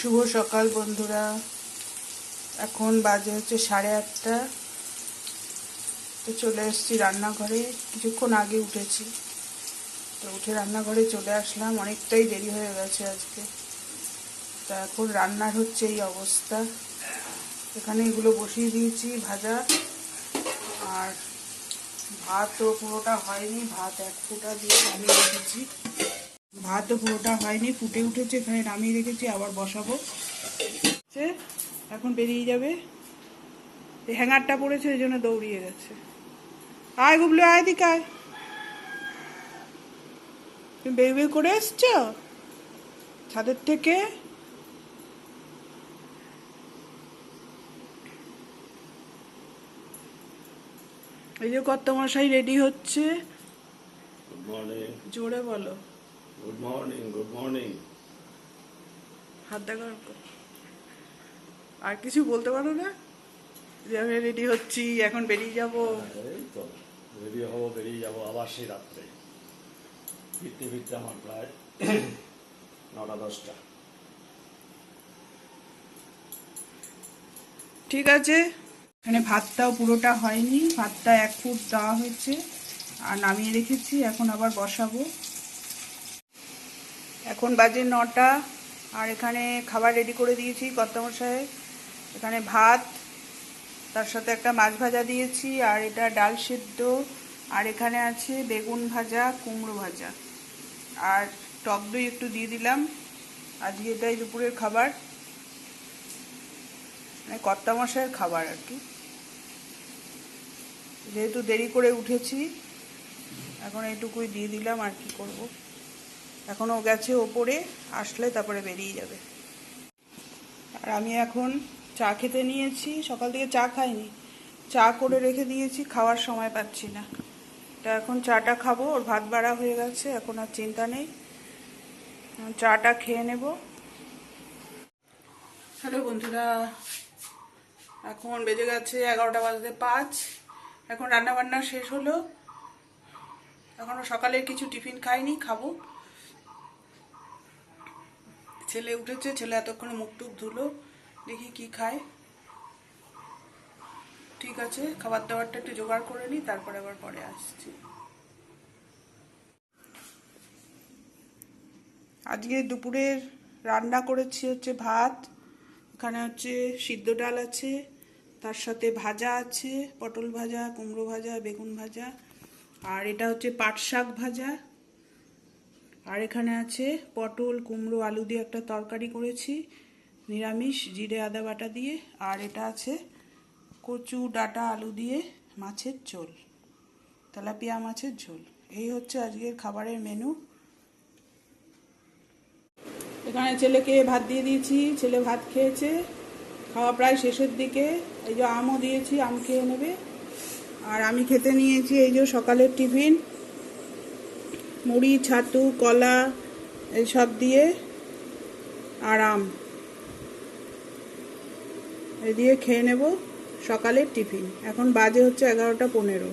শুভ সকাল বন্ধুরা। এখন বাজে হচ্ছে 8:30। তো চলে এসেছি রান্নাঘরে, কিছুক্ষণ আগে উঠেছি। তো উঠে রান্নাঘরে চলে আসলাম, অনেকটাই দেরি হয়ে গেছে আজকে। তা এখন রান্নার হচ্ছে এই অবস্থা। এখানে এগুলো বসিয়ে দিয়েছি ভাজা, আর ভাতও পুরোটা হয়নি, ভাত এক ফোঁটা দিয়ে নামিয়ে রেখেছি। ভাতও পুরোটা হয়নি, ফুটে উঠেছে, এখানে নামিয়ে রেখেছি, আবার বসাবো। এখন বেরিয়ে যাবে, এই হ্যাঙ্গারটা পড়েছে ওই জন্য দৌড়িয়ে গেছে। আয় গুবলু, আয় দিকে আয়। তুমি বের বের করে এসছো ছাদের থেকে? এই যে কর্তামশাই রেডি হচ্ছে। Good morning. জোরে বলো। Good morning, good morning. হাত দেখা। আর কিছু বলতে পারো না যে আমি রেডি হচ্ছি, এখন বেরিয়ে যাব? এই তো রেডি হবো, বেরিয়ে যাবো আবার সেই রাত্রে। ফিরতে ফিরতে আমার প্রায় 9টা-10টা। ঠিক আছে। এখানে ভাতটাও পুরোটা হয়নি, ভাতটা 1 ফুট দেওয়া হয়েছে আর নামিয়ে রেখেছি, এখন আবার বসাবো। এখন বাজে 9টা, আর এখানে খাবার রেডি করে দিয়েছি কর্তামশাই। এখানে ভাত, তার সাথে একটা মাছ ভাজা দিয়েছি, আর এটা ডাল সেদ্ধ, আর এখানে আছে বেগুন ভাজা, কুমড়ো ভাজা, আর টক দই একটু দিয়ে দিলাম। আজকে এটাই দুপুরের খাবার, মানে কর্তামশাইয়ের খাবার আর কি। যেহেতু দেরি করে উঠেছি, এখন এইটুকুই দিয়ে দিলাম, আর কি করব। এখনও গেছে ওপরে, আসলে তারপরে বেরিয়ে যাবে। আর আমি এখন চা খেতে নিয়েছি, সকাল থেকে চা খাইনি, চা করে রেখে দিয়েছি, খাওয়ার সময় পাচ্ছি না। তা এখন চাটা খাবো, ওর ভাত বাড়া হয়ে গেছে, এখন আর চিন্তা নেই, চাটা খেয়ে নেব। হ্যালো বন্ধুরা, এখন বেজে গেছে 11:05। এখন রান্নাবান্না শেষ হলো, এখনও সকালের কিছু টিফিন খাইনি, খাবো। ছেলে উঠেছে, ছেলে এতক্ষণে মুখ টুক ধুলো, দেখি কি খায়। ঠিক আছে, খাবার দাবারটা একটু জোগাড় করে নিই, তারপরে আবার পরে আসছি। আজকে দুপুরের রান্না করেছি হচ্ছে ভাত, এখানে হচ্ছে সিদ্ধ ডাল আছে, তার সাথে ভাজা আছে, পটল ভাজা, কুমড়ো ভাজা, বেগুন ভাজা, আর এটা হচ্ছে পাট শাক ভাজা, আর এখানে আছে পটল, কুমড়ো, আলু দিয়ে একটা তরকারি করেছি নিরামিষ, জিরে আদা বাটা দিয়ে, আর এটা আছে কচু ডাঁটা আলু দিয়ে মাছের ঝোল, তেলাপিয়া মাছের ঝোল। এই হচ্ছে আজকের খাবারের মেনু। এখানে ছেলেকে ভাত দিয়ে দিয়েছি, ছেলে ভাত খেয়েছে, খাওয়া প্রায় শেষের দিকে। এই যে আমও দিয়েছি, আম খেয়ে নেবে। আর আমি খেতে নিয়েছি এই যে সকালের টিফিন, মুড়ি, ছাতু, কলা এইসব দিয়ে, আর আম, এই দিয়ে খেয়ে নেব সকালের টিফিন। এখন বাজে হচ্ছে 11:15।